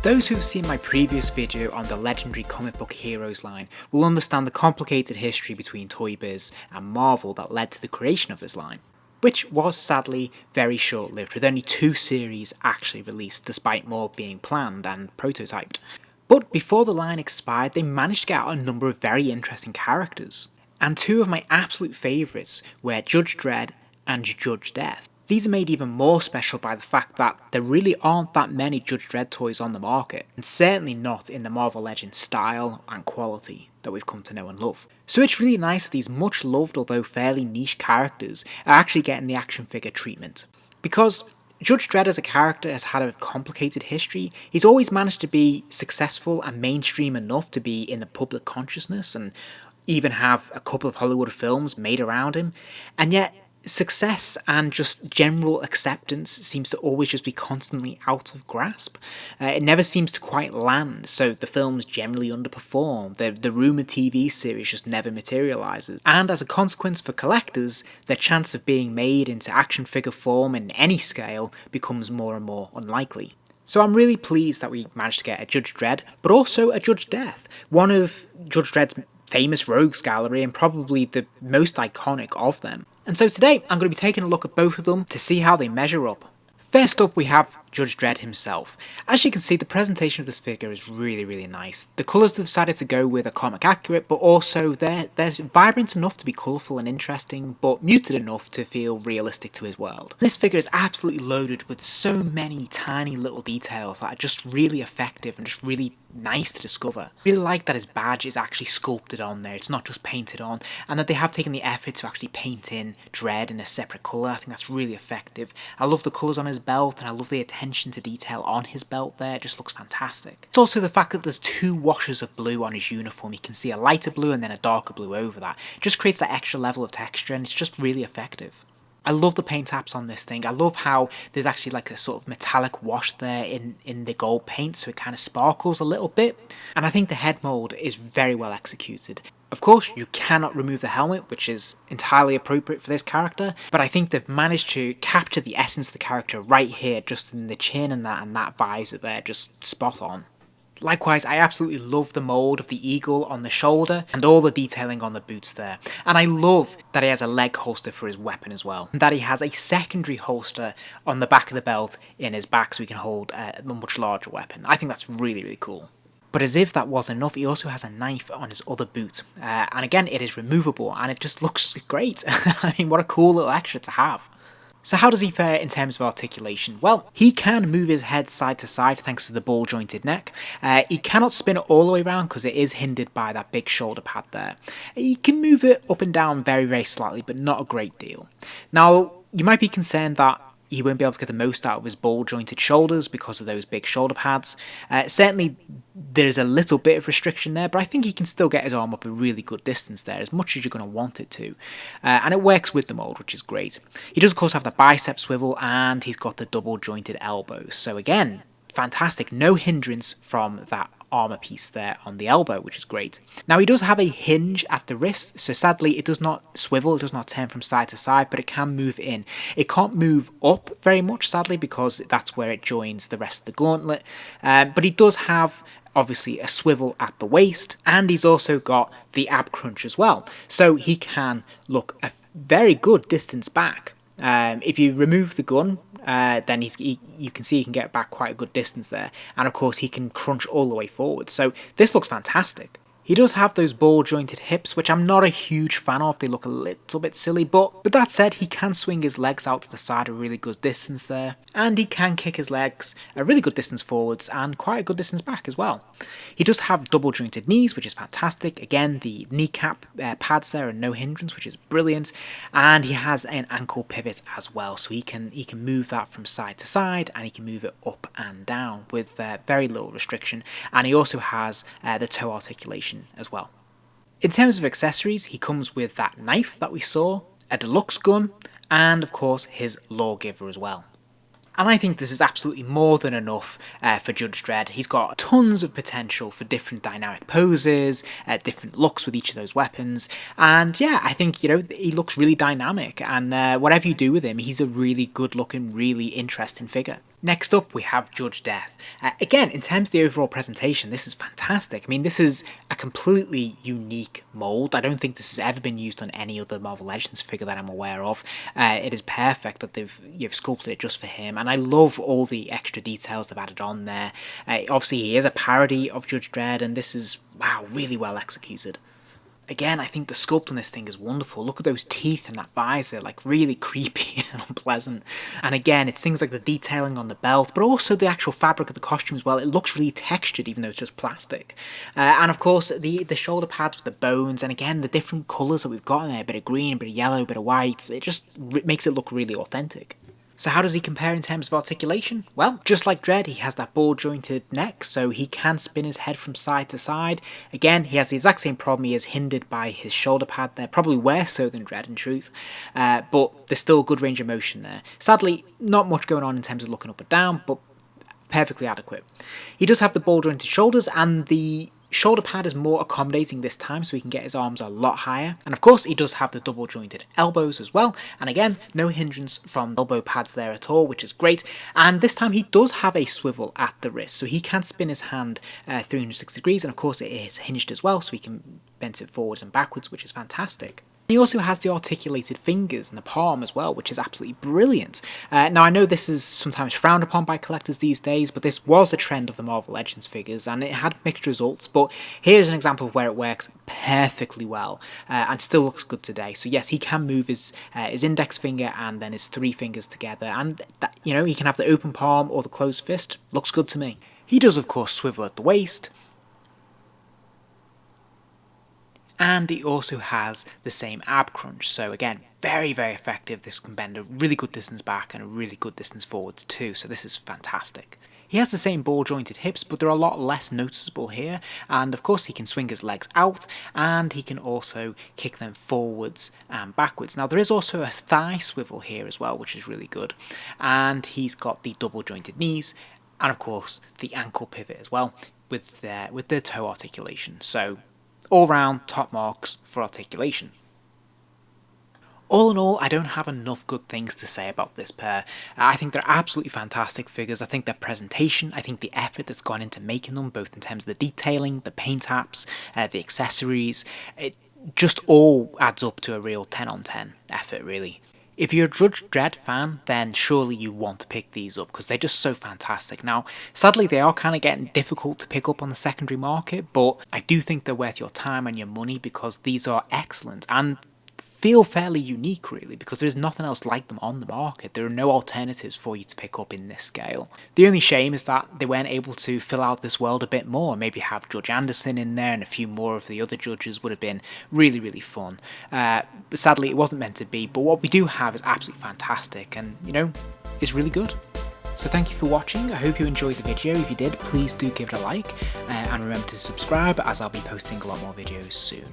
Those who've seen my previous video on the legendary comic book heroes line will understand the complicated history between Toy Biz and Marvel that led to the creation of this line, which was sadly very short-lived, with only 2 series actually released despite more being planned and prototyped. But before the line expired, they managed to get out a number of very interesting characters, and 2 of my absolute favourites were Judge Dredd and Judge Death. These are made even more special by the fact that there really aren't that many Judge Dredd toys on the market, and certainly not in the Marvel Legends style and quality that we've come to know and love. So it's really nice that these much loved although fairly niche characters are actually getting the action figure treatment. Because Judge Dredd as a character has had a complicated history. He's always managed to be successful and mainstream enough to be in the public consciousness and even have a couple of Hollywood films made around him, and yet success and just general acceptance seems to always just be constantly out of grasp. It never seems to quite land, so the films generally underperform, the rumoured TV series just never materialises, and as a consequence for collectors, their chance of being made into action figure form in any scale becomes more and more unlikely. So I'm really pleased that we managed to get a Judge Dredd, but also a Judge Death, one of Judge Dredd's famous rogues gallery and probably the most iconic of them. And so today I'm going to be taking a look at both of them to see how they measure up. First up we have Judge Dredd himself. As you can see, the presentation of this figure is really nice. The colours they've decided to go with are comic accurate, but also they're vibrant enough to be colourful and interesting, but muted enough to feel realistic to his world. This figure is absolutely loaded with so many tiny little details that are just really effective and just really nice to discover. I really like that his badge is actually sculpted on there, it's not just painted on, and that they have taken the effort to actually paint in Dredd in a separate colour. I think that's really effective. I love the colours on his belt, and I love the attention to detail on his belt there, it just looks fantastic. It's also the fact that there's 2 washes of blue on his uniform. You can see a lighter blue and then a darker blue over that. It just creates that extra level of texture and it's just really effective. I love the paint apps on this thing. I love how there's actually like a sort of metallic wash there in the gold paint, so it kind of sparkles a little bit. And I think the head mould is very well executed. Of course, you cannot remove the helmet, which is entirely appropriate for this character, but I think they've managed to capture the essence of the character right here, just in the chin and that visor there, just spot on. Likewise, I absolutely love the mould of the eagle on the shoulder and all the detailing on the boots there. And I love that he has a leg holster for his weapon as well. And that he has a secondary holster on the back of the belt in his back so he can hold a much larger weapon. I think that's really cool. But as if that wasn't enough, he also has a knife on his other boot. And again, it is removable and it just looks great. I mean, what a cool little extra to have. So how does he fare in terms of articulation? Well, he can move his head side to side thanks to the ball jointed neck. He cannot spin it all the way around because it is hindered by that big shoulder pad there. He can move it up and down very slightly, but not a great deal. Now, you might be concerned that he won't be able to get the most out of his ball jointed shoulders because of those big shoulder pads. Certainly there's a little bit of restriction there, but I think he can still get his arm up a really good distance there, as much as you're going to want it to. And it works with the mould, which is great. He does of course have the bicep swivel and he's got the double jointed elbows. So again, fantastic, no hindrance from that armour piece there on the elbow, which is great. Now he does have a hinge at the wrist, so sadly it does not swivel, it does not turn from side to side, but it can move in. It can't move up very much, sadly, because that's where it joins the rest of the gauntlet, but he does have obviously a swivel at the waist, and he's also got the ab crunch as well, so he can look a very good distance back. If you remove the gun, then you can see he can get back quite a good distance there, and of course he can crunch all the way forward, so this looks fantastic. He does have those ball jointed hips, which I'm not a huge fan of, they look a little bit silly, but that said, he can swing his legs out to the side a really good distance there, and he can kick his legs a really good distance forwards and quite a good distance back as well. He does have double jointed knees, which is fantastic. Again, the kneecap pads there are no hindrance, which is brilliant, and he has an ankle pivot as well, so he can move that from side to side and he can move it up and down with very little restriction, and he also has the toe articulation as well. In terms of accessories, he comes with that knife that we saw, a deluxe gun, and of course his lawgiver as well. And I think this is absolutely more than enough for Judge Dredd. He's got tons of potential for different dynamic poses, different looks with each of those weapons, and yeah, I think, you know, he looks really dynamic, and whatever you do with him, he's a really good looking, really interesting figure. Next up, we have Judge Death. Again, in terms of the overall presentation, this is fantastic. I mean, this is a completely unique mould. I don't think this has ever been used on any other Marvel Legends figure that I'm aware of. It is perfect that you've sculpted it just for him, and I love all the extra details they've added on there. Obviously, he is a parody of Judge Dredd, and this is, wow, really well executed. Again, I think the sculpt on this thing is wonderful. Look at those teeth and that visor, like really creepy and unpleasant. And again, it's things like the detailing on the belt, but also the actual fabric of the costume as well. It looks really textured, even though it's just plastic. And of course, the shoulder pads with the bones, and again, the different colours that we've got in there, a bit of green, a bit of yellow, a bit of white. It just makes it look really authentic. So how does he compare in terms of articulation? Well, just like Dredd, he has that ball-jointed neck, so he can spin his head from side to side. Again, he has the exact same problem. He is hindered by his shoulder pad there, probably worse so than Dredd in truth, but there's still good range of motion there. Sadly, not much going on in terms of looking up or down, but perfectly adequate. He does have the ball-jointed shoulders, and the shoulder pad is more accommodating this time, so he can get his arms a lot higher. And of course, he does have the double jointed elbows as well. And again, no hindrance from elbow pads there at all, which is great. And this time he does have a swivel at the wrist, so he can spin his hand 360 degrees. And of course, it is hinged as well, so he can bend it forwards and backwards, which is fantastic. He also has the articulated fingers in the palm as well, which is absolutely brilliant. Now, I know this is sometimes frowned upon by collectors these days, but this was a trend of the Marvel Legends figures, and it had mixed results, but here's an example of where it works perfectly well, and still looks good today. So yes, he can move his index finger and then his three fingers together, and that, you know, he can have the open palm or the closed fist. Looks good to me. He does, of course, swivel at the waist, and he also has the same ab crunch, so again, very, very effective. This can bend a really good distance back and a really good distance forwards too, so this is fantastic. He has the same ball jointed hips, but they're a lot less noticeable here, and of course he can swing his legs out, and he can also kick them forwards and backwards. Now there is also a thigh swivel here as well, which is really good, and he's got the double jointed knees, and of course the ankle pivot as well, with the toe articulation, so all round top marks for articulation. All in all, I don't have enough good things to say about this pair. I think they're absolutely fantastic figures. I think their presentation, I think the effort that's gone into making them, both in terms of the detailing, the paint apps, the accessories, it just all adds up to a real 10 on 10 effort, really. If you're a Judge Dredd fan, then surely you want to pick these up because they're just so fantastic. Now, sadly, they are kind of getting difficult to pick up on the secondary market, but I do think they're worth your time and your money because these are excellent and feel fairly unique, really, because there's nothing else like them on the market. There are no alternatives for you to pick up in this scale. The only shame is that they weren't able to fill out this world a bit more. Maybe have Judge Anderson in there and a few more of the other judges would have been really, really fun. But sadly, it wasn't meant to be. But what we do have is absolutely fantastic and, you know, it's really good. So thank you for watching. I hope you enjoyed the video. If you did, please do give it a like. And remember to subscribe, as I'll be posting a lot more videos soon.